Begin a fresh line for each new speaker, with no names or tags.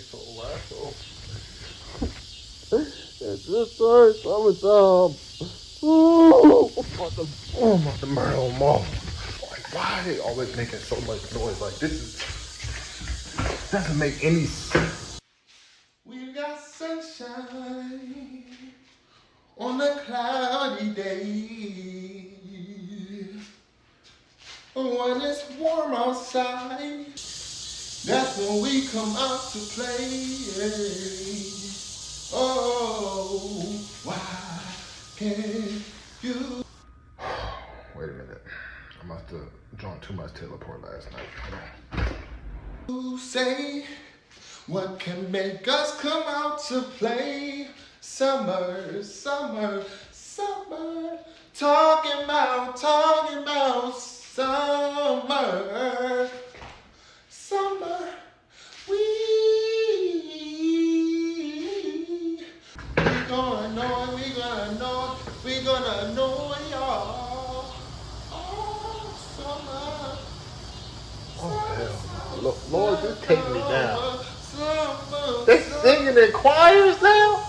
so loud. It's just our summertime. Ooh, I'm about to murder them all. Like, why are they always making so much noise? Like, this doesn't make any sense. We got sunshine on a cloudy day. When it's warm outside, that's when we come out to play. Oh, why can't you? Wait a minute. I must have drunk too much teleport last night. You say, what can make us come out to play? Summer, summer, summer. Talking about summer. Summer. We gonna know it, we gonna know it, we gonna know it, y'all. Oh, summer. Oh, hell no. Lord, just take me down. They singing in choirs now?